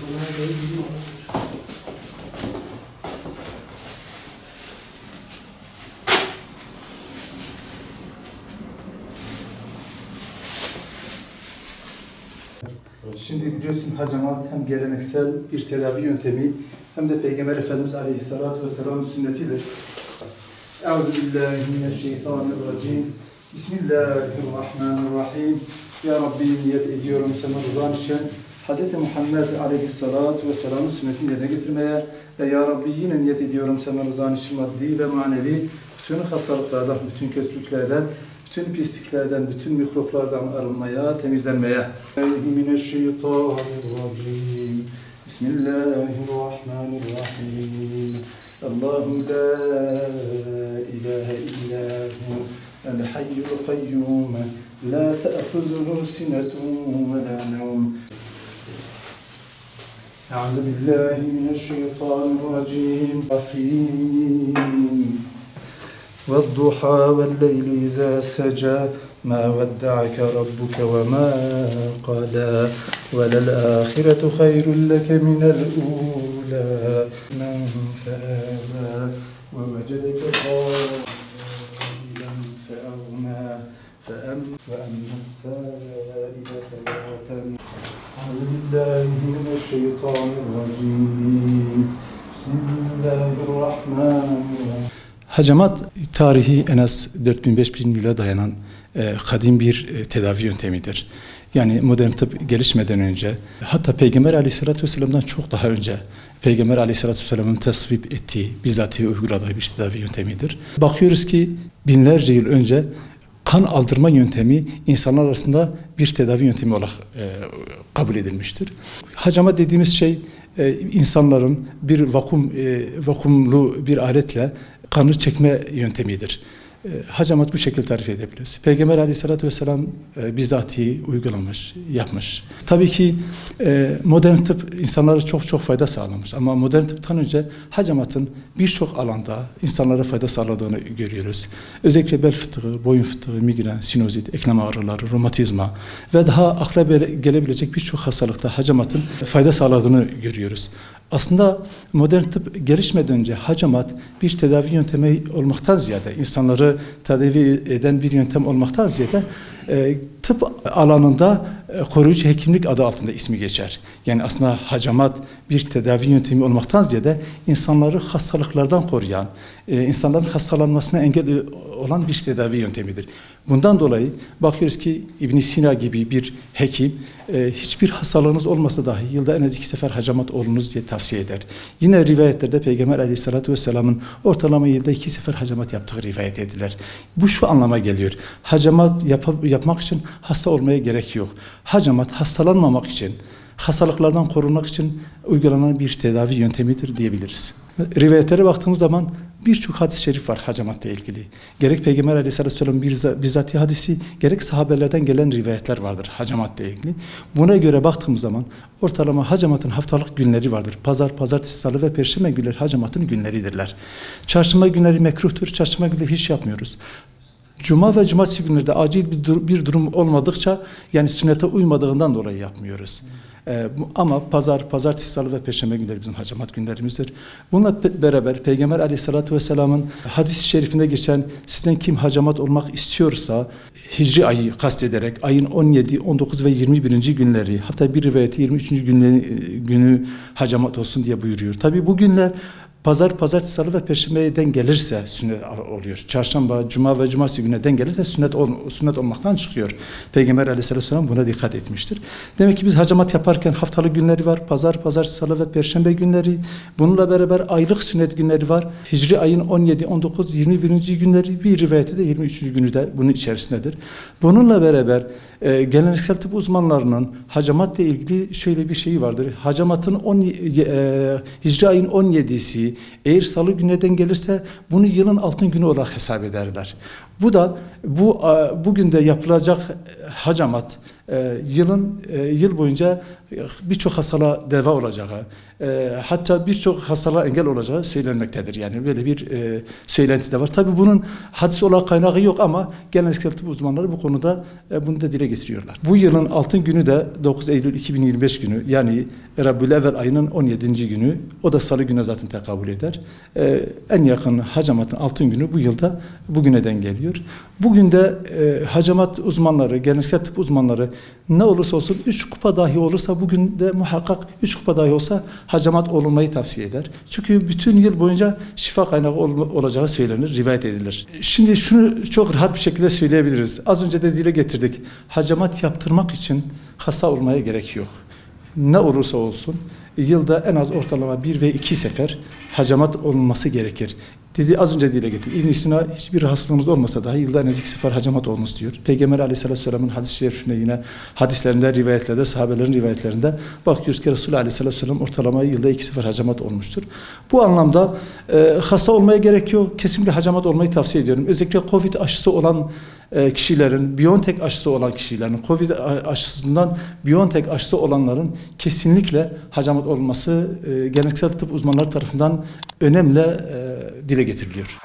Şimdi biliyorsun hacamat hem geleneksel bir tedavi yöntemi hem de Peygamber Efendimiz Aleyhisselatü Vesselam'ın sünnetidir. Euzubillahimineşşeytanirracim. Bismillahirrahmanirrahim. Ya Rabbi niyet ediyorum sana rızan için Hz. Muhammed Aleyhisselatü Vesselam'ın sünnetini yerine getirmeye ve Ya Rabbi yine niyet ediyorum sana rızan için maddi ve manevi bütün hastalıklardan, bütün kötülüklerden, bütün pisliklerden, bütün mikroplardan arınmaya, temizlenmeye. Mineşşeytanirracim. Bismillahirrahmanirrahim. Allahu la ilahe illa hu el hayyul kayyum la ta'khuzuhu sinetun ve la nevm. Euzu billahi mineşşeytanirracim. والضحى والليل إذا سجى ما ودعك ربك وما قلى وللآخرة خير لك من الأولى من فآبى ووجدك ضالا فأغنى وأما السائل فلا تنهر. أعوذ بالله من الشيطان الرجيم. بسم الله الرحمن الرحيم. Hacamat tarihi en az 4000-5000 yıla dayanan kadim bir tedavi yöntemidir. Yani modern tıp gelişmeden önce, hatta Peygamber Aleyhisselatü Vesselam'dan çok daha önce Peygamber Aleyhisselatü Vesselam'ın tasvip ettiği, bizzatihi uyguladığı bir tedavi yöntemidir. Bakıyoruz ki binlerce yıl önce kan aldırma yöntemi insanlar arasında bir tedavi yöntemi olarak kabul edilmiştir. Hacamat dediğimiz şey insanların bir vakumlu bir aletle kanı çekme yöntemidir. Hacamat bu şekilde tarif edebiliriz. Peygamber Aleyhisselatü Vesselam bizzatihi uygulamış, yapmış. Tabii ki modern tıp insanlara çok fayda sağlamış. Ama modern tıptan önce hacamatın birçok alanda insanlara fayda sağladığını görüyoruz. Özellikle bel fıtığı, boyun fıtığı, migren, sinüzit, eklem ağrıları, romatizma ve daha akla gelebilecek birçok hastalıkta hacamatın fayda sağladığını görüyoruz. Aslında modern tıp gelişmeden önce hacamat bir tedavi yöntemi olmaktan ziyade, insanları tedavi eden bir yöntem olmaktan ziyade tıp alanında koruyucu hekimlik adı altında ismi geçer. Yani aslında hacamat bir tedavi yöntemi olmaktan ziyade insanları hastalıklardan koruyan, insanların hastalanmasına engel olan bir tedavi yöntemidir. Bundan dolayı bakıyoruz ki İbn Sina gibi bir hekim hiçbir hastalığınız olmasa dahi yılda en az 2 sefer hacamat olunuz diye tavsiye eder. Yine rivayetlerde Peygamber Aleyhisselatü Vesselam'ın ortalama yılda 2 sefer hacamat yaptığı rivayet edilir. Bu şu anlama geliyor. Hacamat yapmak için hasta olmaya gerek yok. Hacamat hastalanmamak için, hastalıklardan korunmak için uygulanan bir tedavi yöntemidir diyebiliriz. Rivayetlere baktığımız zaman birçok hadis-i şerif var hacamatla ilgili. Gerek Peygamber Aleyhisselatü Vesselam'ın bizzati hadisi, gerek sahabelerden gelen rivayetler vardır hacamatla ilgili. Buna göre baktığımız zaman ortalama hacamatın haftalık günleri vardır. Pazar, pazartesi, salı ve perşembe günleri hacamatın günleridirler. Çarşamba günleri mekruhtur, çarşamba günleri hiç yapmıyoruz. Cuma ve cumartesi günleri de acil bir durum olmadıkça, yani sünnete uymadığından dolayı yapmıyoruz. Ama pazar, pazartesi, salı ve perşembe günleri bizim hacamat günlerimizdir. Bununla beraber Peygamber Aleyhisselatü Vesselam'ın hadis-i şerifinde geçen sizden kim hacamat olmak istiyorsa Hicri ayı kastederek ayın 17, 19 ve 21. günleri, hatta bir rivayeti 23. günü hacamat olsun diye buyuruyor. Tabii bu günler pazar, pazartesi, salı ve perşembeden gelirse sünnet oluyor. Çarşamba, cuma ve cumartesi günlerden gelirse sünnet olmaktan çıkıyor. Peygamber Aleyhisselatü Vesselam buna dikkat etmiştir. Demek ki biz hacamat yaparken haftalık günleri var. Pazar, pazartesi, salı ve perşembe günleri. Bununla beraber aylık sünnet günleri var. Hicri ayın 17, 19, 21. günleri, bir rivayette de 23. günü de bunun içerisindedir. Bununla beraber geleneksel tıp uzmanlarının hacamatla ilgili şöyle bir şey vardır. Hacamatın Hicri ayın 17'si eğer salı günlerden gelirse bunu yılın altın günü olarak hesap ederler. Bu da bugün de yapılacak hacamat Yıl boyunca birçok hastalığa deva olacağı, hatta birçok hastalığa engel olacağı söylenmektedir. Yani böyle bir söylenti de var. Tabii bunun hadis olarak kaynağı yok ama geleneksel tıp uzmanları bu konuda bunu da dile getiriyorlar. Bu yılın altın günü de 9 Eylül 2025 günü, yani Rabiülevvel ayının 17. günü, o da salı güne zaten tekabül eder. En yakın hacamatın altın günü bu yılda bugüne denk geliyor. Bugün de hacamat uzmanları, geleneksel tıp uzmanları ne olursa olsun 3 kupa dahi olursa bugün de muhakkak 3 kupa dahi olsa hacamat olunmayı tavsiye eder. Çünkü bütün yıl boyunca şifa kaynağı olacağı söylenir, rivayet edilir. Şimdi şunu çok rahat bir şekilde söyleyebiliriz. Az önce de dile getirdik. Hacamat yaptırmak için hasta olmaya gerek yok. Ne olursa olsun yılda en az ortalama 1 ve 2 sefer hacamat olunması gerekir. Az önce dile getirdik. İbn Sina hiçbir rahatsızlığımız olmasa dahi yılda en az 2 sefer hacamat olunuz diyor. Peygamber Aleyhisselatü Vesselam'ın hadis-i şerifinde, yine hadislerinde, rivayetlerde, sahabelerin rivayetlerinde bakıyoruz ki Resulullah Aleyhisselatü Vesselam ortalama yılda 2 sefer hacamat olmuştur. Bu anlamda hasta olmaya gerek yok. Kesinlikle hacamat olmayı tavsiye ediyorum. Özellikle Covid aşısı olan kişilerin, BioNTech aşısı olan kişilerin, Covid aşısından BioNTech aşısı olanların kesinlikle hacamat olması geleneksel tıp uzmanları tarafından önemli dile getiriliyor.